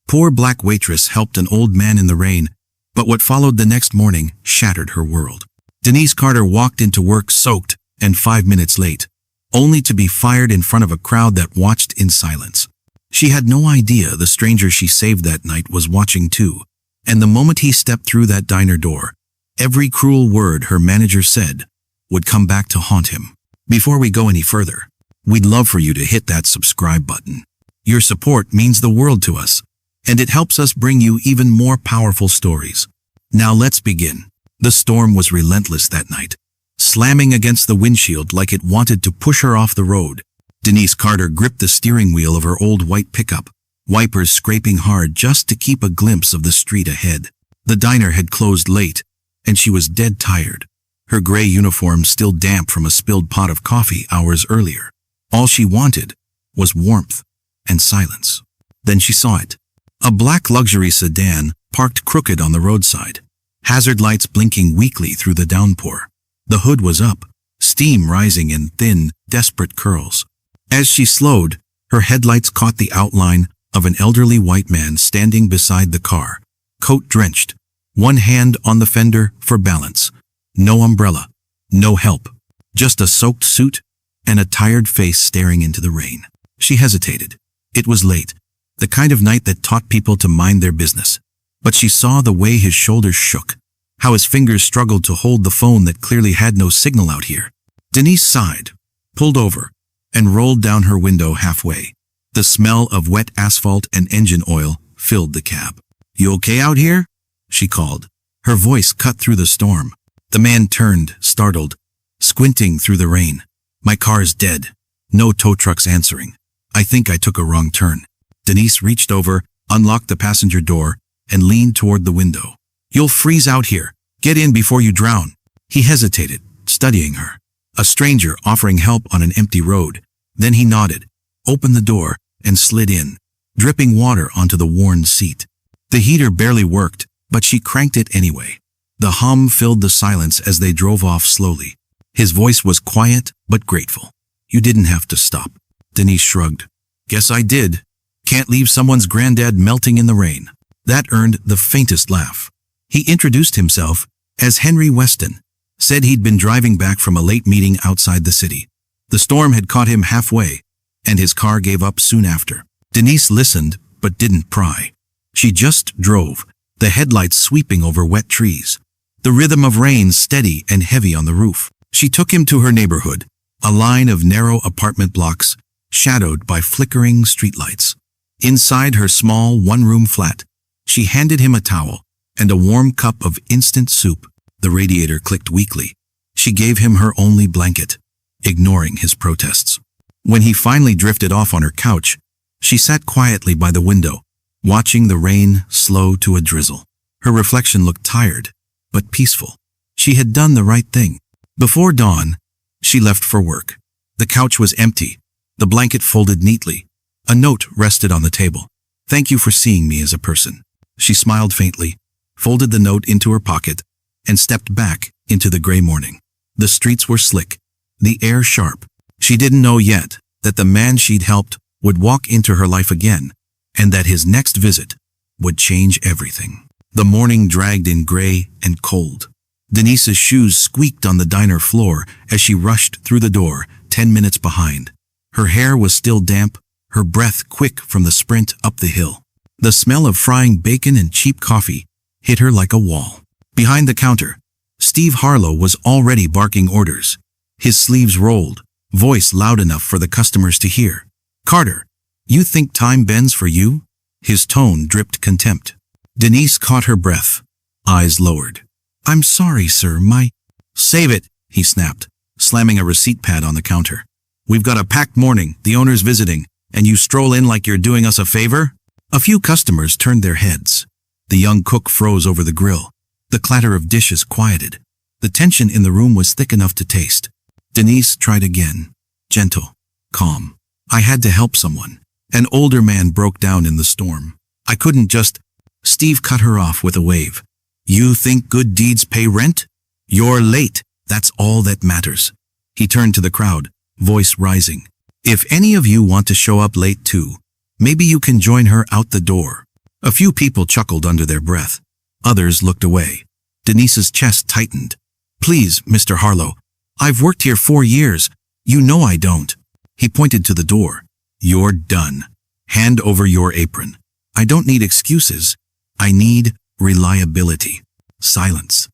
Poor black waitress helped an old man in the rain, but what followed the next morning shattered her world. Denise Carter walked into work soaked and 5 minutes late, only to be fired in front of a crowd that watched in silence. She had no idea the stranger she saved that night was watching too, and the moment he stepped through that diner door, every cruel word her manager said would come back to haunt him. Before we go any further, we'd love for you to hit that subscribe button. Your support means the world to us, and it helps us bring you even more powerful stories. Now let's begin. The storm was relentless that night, slamming against the windshield like it wanted to push her off the road. Denise Carter gripped the steering wheel of her old white pickup, wipers scraping hard just to keep a glimpse of the street ahead. The diner had closed late, and she was dead tired, her gray uniform still damp from a spilled pot of coffee hours earlier. All she wanted was warmth and silence. Then she saw it. A black luxury sedan parked crooked on the roadside, hazard lights blinking weakly through the downpour. The hood was up, steam rising in thin, desperate curls. As she slowed, her headlights caught the outline of an elderly white man standing beside the car, coat drenched, one hand on the fender for balance. No umbrella, no help, just a soaked suit and a tired face staring into the rain. She hesitated. It was late, the kind of night that taught people to mind their business. But she saw the way his shoulders shook, how his fingers struggled to hold the phone that clearly had no signal out here. Denise sighed, pulled over, and rolled down her window halfway. The smell of wet asphalt and engine oil filled the cab. "You okay out here?" she called, her voice cut through the storm. The man turned, startled, squinting through the rain. "My car's dead. No tow trucks answering. I think I took a wrong turn." Denise reached over, unlocked the passenger door, and leaned toward the window. "You'll freeze out here. Get in before you drown." He hesitated, studying her. A stranger offering help on an empty road. Then he nodded, opened the door, and slid in, dripping water onto the worn seat. The heater barely worked, but she cranked it anyway. The hum filled the silence as they drove off slowly. His voice was quiet but grateful. "You didn't have to stop." Denise shrugged. "Guess I did. Can't leave someone's granddad melting in the rain." That earned the faintest laugh. He introduced himself as Henry Weston, said he'd been driving back from a late meeting outside the city. The storm had caught him halfway, and his car gave up soon after. Denise listened but didn't pry. She just drove, the headlights sweeping over wet trees, the rhythm of rain steady and heavy on the roof. She took him to her neighborhood, a line of narrow apartment blocks shadowed by flickering streetlights. Inside her small one-room flat, she handed him a towel and a warm cup of instant soup. The radiator clicked weakly. She gave him her only blanket, ignoring his protests. When he finally drifted off on her couch, she sat quietly by the window, watching the rain slow to a drizzle. Her reflection looked tired, but peaceful. She had done the right thing. Before dawn, she left for work. The couch was empty, the blanket folded neatly. A note rested on the table. "Thank you for seeing me as a person." She smiled faintly, folded the note into her pocket, and stepped back into the gray morning. The streets were slick, the air sharp. She didn't know yet that the man she'd helped would walk into her life again, and that his next visit would change everything. The morning dragged in gray and cold. Denise's shoes squeaked on the diner floor as she rushed through the door, 10 minutes behind. Her hair was still damp, her breath quick from the sprint up the hill. The smell of frying bacon and cheap coffee hit her like a wall. Behind the counter, Steve Harlow was already barking orders, his sleeves rolled, voice loud enough for the customers to hear. "Carter, you think time bends for you?" His tone dripped contempt. Denise caught her breath, eyes lowered. "I'm sorry, sir, my—" "Save it," he snapped, slamming a receipt pad on the counter. "We've got a packed morning, the owner's visiting, and you stroll in like you're doing us a favor?" A few customers turned their heads. The young cook froze over the grill. The clatter of dishes quieted. The tension in the room was thick enough to taste. Denise tried again, gentle, calm. "I had to help someone." An older man broke down in the storm. "I couldn't just—" Steve cut her off with a wave. "You think good deeds pay rent? You're late. That's all that matters." He turned to the crowd, voice rising. "If any of you want to show up late too, maybe you can join her out the door." A few people chuckled under their breath. Others looked away. Denise's chest tightened. "Please, Mr. Harlow. I've worked here 4 years. You know I don't." He pointed to the door. "You're done. Hand over your apron. I don't need excuses. I need reliability." Silence.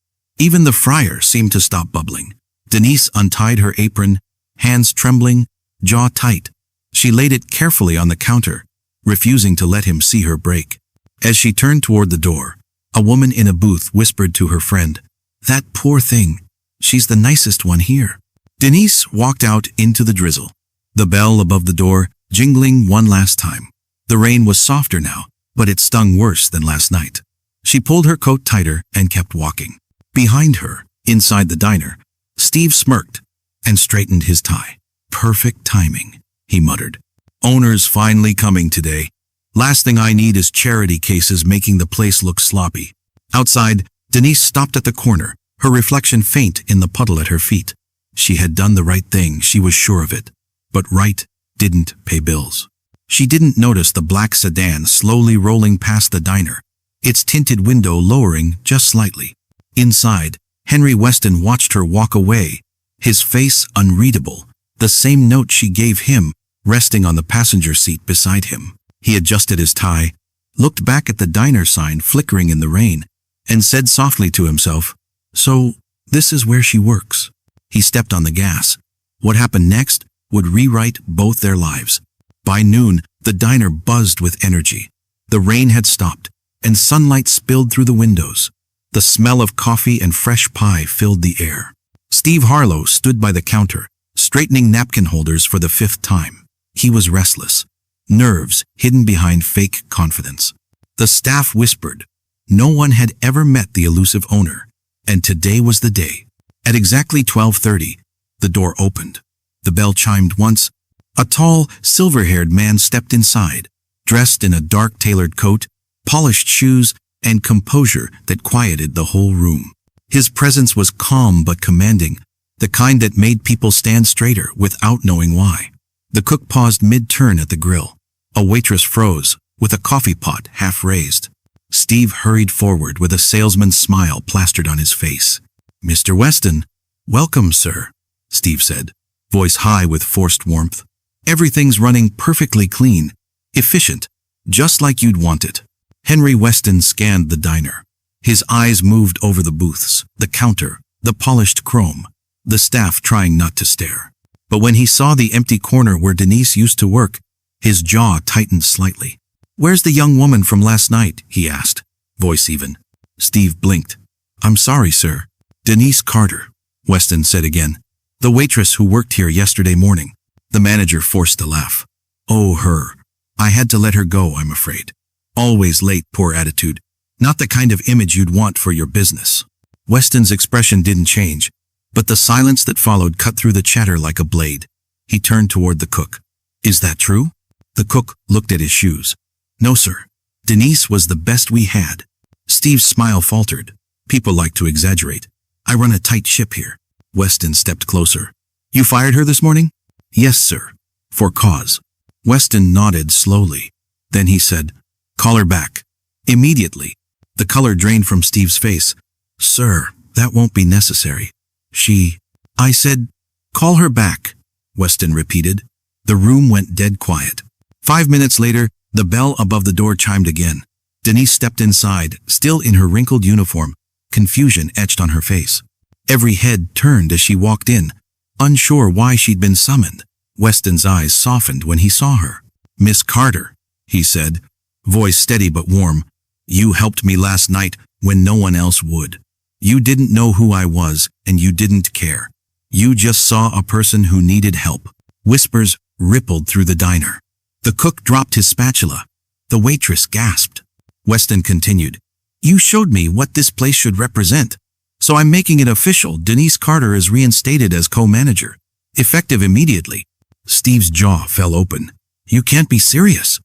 Even the fryer seemed to stop bubbling. Denise untied her apron, hands trembling, jaw tight. She laid it carefully on the counter, refusing to let him see her break. As she turned toward the door, a woman in a booth whispered to her friend, "That poor thing. She's the nicest one here." Denise walked out into the drizzle, the bell above the door jingling one last time. The rain was softer now, but it stung worse than last night. She pulled her coat tighter and kept walking. Behind her, inside the diner, Steve smirked and straightened his tie. "Perfect timing," he muttered. "Owner's finally coming today. Last thing I need is charity cases making the place look sloppy." Outside, Denise stopped at the corner, her reflection faint in the puddle at her feet. She had done the right thing, she was sure of it. But right didn't pay bills. She didn't notice the black sedan slowly rolling past the diner, its tinted window lowering just slightly. Inside, Henry Weston watched her walk away, his face unreadable, the same note she gave him resting on the passenger seat beside him. He adjusted his tie, looked back at the diner sign flickering in the rain, and said softly to himself, "So, this is where she works." He stepped on the gas. What happened next would rewrite both their lives. By noon, the diner buzzed with energy. The rain had stopped, and sunlight spilled through the windows. The smell of coffee and fresh pie filled the air. Steve Harlow stood by the counter, straightening napkin holders for the 5th time. He was restless, nerves hidden behind fake confidence. The staff whispered. No one had ever met the elusive owner, and today was the day. At exactly 12:30, the door opened. The bell chimed once. A tall, silver-haired man stepped inside, dressed in a dark tailored coat, polished shoes, and composure that quieted the whole room. His presence was calm but commanding, the kind that made people stand straighter without knowing why. The cook paused mid-turn at the grill. A waitress froze, with a coffee pot half raised. Steve hurried forward with a salesman's smile plastered on his face. "Mr. Weston." "Welcome, sir," Steve said, voice high with forced warmth. "Everything's running perfectly clean, efficient, just like you'd want it." Henry Weston scanned the diner. His eyes moved over the booths, the counter, the polished chrome, the staff trying not to stare. But when he saw the empty corner where Denise used to work, his jaw tightened slightly. "Where's the young woman from last night?" he asked, voice even. Steve blinked. "I'm sorry, sir." "Denise Carter," Weston said again. "The waitress who worked here yesterday morning." The manager forced a laugh. "Oh, her. I had to let her go, I'm afraid. Always late, poor attitude. Not the kind of image you'd want for your business." Weston's expression didn't change, but the silence that followed cut through the chatter like a blade. He turned toward the cook. "Is that true?" The cook looked at his shoes. "No, sir. Denise was the best we had." Steve's smile faltered. "People like to exaggerate. I run a tight ship here." Weston stepped closer. "You fired her this morning?" "Yes, sir. For cause." Weston nodded slowly. Then he said, "Call her back." Immediately, the color drained from Steve's face. "Sir, that won't be necessary. I said, call her back," Weston repeated. The room went dead quiet. 5 minutes later, the bell above the door chimed again. Denise stepped inside, still in her wrinkled uniform, confusion etched on her face. Every head turned as she walked in, unsure why she'd been summoned. Weston's eyes softened when he saw her. "Miss Carter," he said, voice steady but warm, "you helped me last night when no one else would. You didn't know who I was, and you didn't care. You just saw a person who needed help." Whispers rippled through the diner. The cook dropped his spatula. The waitress gasped. Weston continued, "You showed me what this place should represent. So I'm making it official. Denise Carter is reinstated as co-manager, effective immediately." Steve's jaw fell open. "You can't be serious."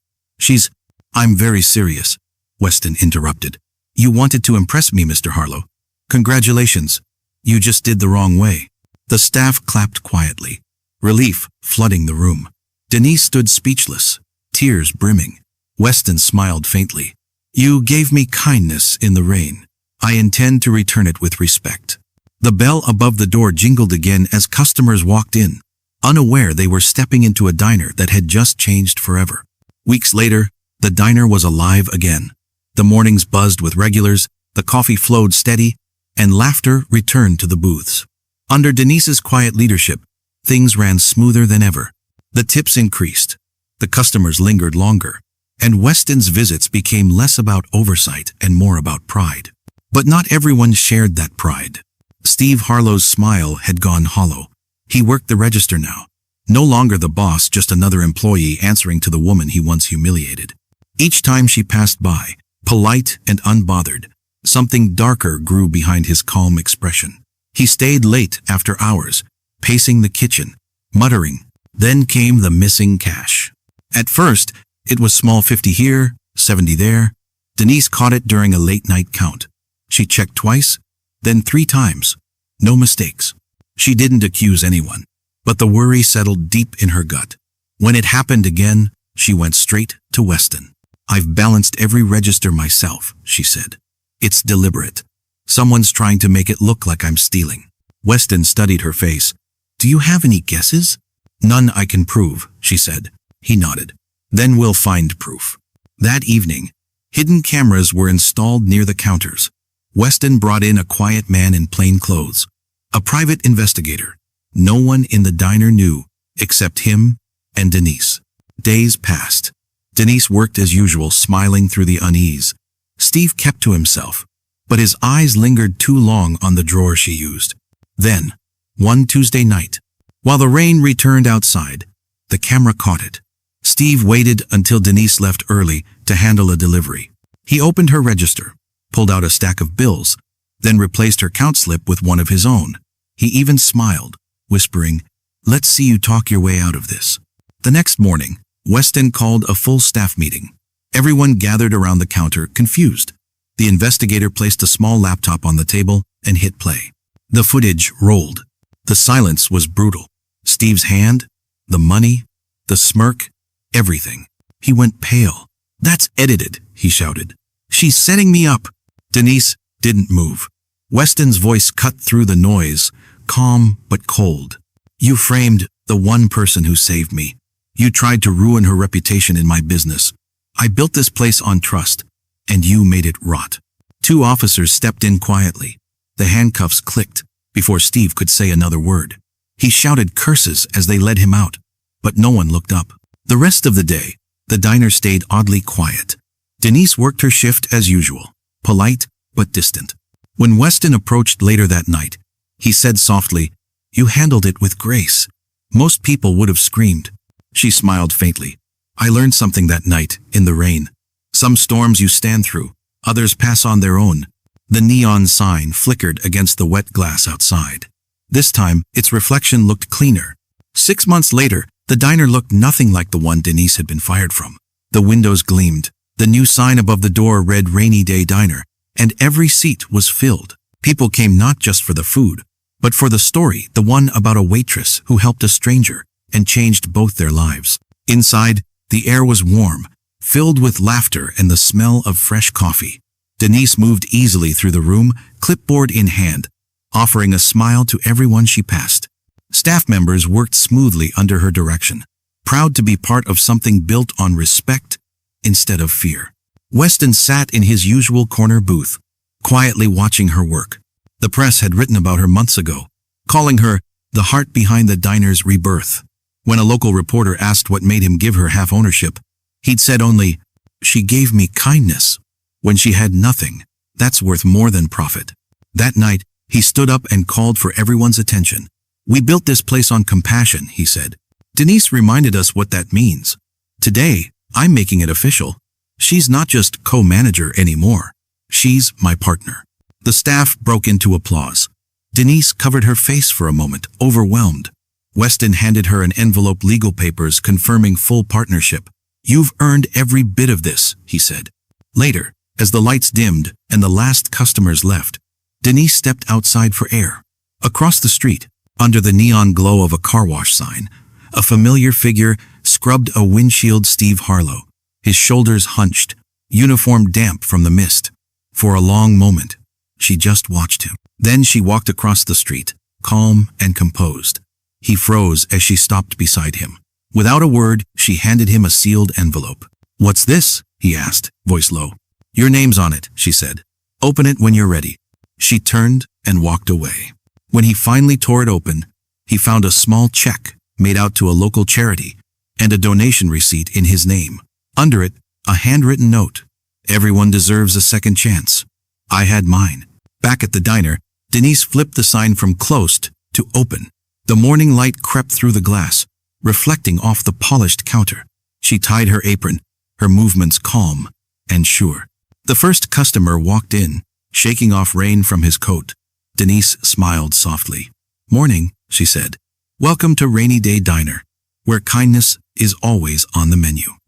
"I'm very serious," Weston interrupted. "You wanted to impress me, Mr. Harlow. Congratulations. You just did the wrong way." The staff clapped quietly, relief flooding the room. Denise stood speechless, tears brimming. Weston smiled faintly. You gave me kindness in the rain. I intend to return it with respect. The bell above the door jingled again as customers walked in, unaware they were stepping into a diner that had just changed forever. Weeks later, the diner was alive again. The mornings buzzed with regulars, the coffee flowed steady, and laughter returned to the booths. Under Denise's quiet leadership, things ran smoother than ever. The tips increased, the customers lingered longer, and Weston's visits became less about oversight and more about pride. But not everyone shared that pride. Steve Harlow's smile had gone hollow. He worked the register now. No longer the boss, just another employee answering to the woman he once humiliated. Each time she passed by, polite and unbothered, something darker grew behind his calm expression. He stayed late after hours, pacing the kitchen, muttering. Then came the missing cash. At first, it was small 50 here, 70 there. Denise caught it during a late-night count. She checked twice, then 3 times. No mistakes. She didn't accuse anyone, but the worry settled deep in her gut. When it happened again, she went straight to Weston. I've balanced every register myself, she said. It's deliberate. Someone's trying to make it look like I'm stealing. Weston studied her face. Do you have any guesses? None I can prove, she said. He nodded. Then we'll find proof. That evening, hidden cameras were installed near the counters. Weston brought in a quiet man in plain clothes, a private investigator. No one in the diner knew, except him and Denise. Days passed. Denise worked as usual, smiling through the unease. Steve kept to himself, but his eyes lingered too long on the drawer she used. Then, one Tuesday night, while the rain returned outside, the camera caught it. Steve waited until Denise left early to handle a delivery. He opened her register, pulled out a stack of bills, then replaced her count slip with one of his own. He even smiled, whispering, "Let's see you talk your way out of this." The next morning, Weston called a full staff meeting. Everyone gathered around the counter, confused. The investigator placed a small laptop on the table and hit play. The footage rolled. The silence was brutal. Steve's hand, the money, the smirk, everything. He went pale. "That's edited," he shouted. "She's setting me up." Denise didn't move. Weston's voice cut through the noise, calm but cold. "You framed the one person who saved me. You tried to ruin her reputation in my business. I built this place on trust, and you made it rot." 2 officers stepped in quietly. The handcuffs clicked before Steve could say another word. He shouted curses as they led him out, but no one looked up. The rest of the day, the diner stayed oddly quiet. Denise worked her shift as usual, polite but distant. When Weston approached later that night, he said softly, "You handled it with grace. Most people would have screamed." She smiled faintly. "I learned something that night, in the rain. Some storms you stand through, others pass on their own." The neon sign flickered against the wet glass outside. This time, its reflection looked cleaner. 6 months later, the diner looked nothing like the one Denise had been fired from. The windows gleamed. The new sign above the door read "Rainy Day Diner," and every seat was filled. People came not just for the food, but for the story, the one about a waitress who helped a stranger and changed both their lives. Inside, the air was warm, filled with laughter and the smell of fresh coffee. Denise moved easily through the room, clipboard in hand, offering a smile to everyone she passed. Staff members worked smoothly under her direction, proud to be part of something built on respect instead of fear. Weston sat in his usual corner booth, quietly watching her work. The press had written about her months ago, calling her the heart behind the diner's rebirth. When a local reporter asked what made him give her half ownership, he'd said only, "She gave me kindness." When she had nothing, that's worth more than profit. That night, he stood up and called for everyone's attention. "We built this place on compassion," he said. Denise reminded us what that means. Today, I'm making it official. She's not just co-manager anymore. She's my partner. The staff broke into applause. Denise covered her face for a moment, overwhelmed. Weston handed her an envelope, legal papers confirming full partnership. "You've earned every bit of this," he said. Later, as the lights dimmed and the last customers left, Denise stepped outside for air. Across the street, under the neon glow of a car wash sign, a familiar figure scrubbed a windshield. Steve Harlow, his shoulders hunched, uniform damp from the mist. For a long moment, she just watched him. Then she walked across the street, calm and composed. He froze as she stopped beside him. Without a word, she handed him a sealed envelope. "What's this?" he asked, voice low. "Your name's on it," she said. "Open it when you're ready." She turned and walked away. When he finally tore it open, he found a small check made out to a local charity and a donation receipt in his name. Under it, a handwritten note. "Everyone deserves a second chance. I had mine." Back at the diner, Denise flipped the sign from closed to open. The morning light crept through the glass, reflecting off the polished counter. She tied her apron, her movements calm and sure. The first customer walked in, shaking off rain from his coat. Denise smiled softly. "Morning," she said. "Welcome to Rainy Day Diner, where kindness is always on the menu."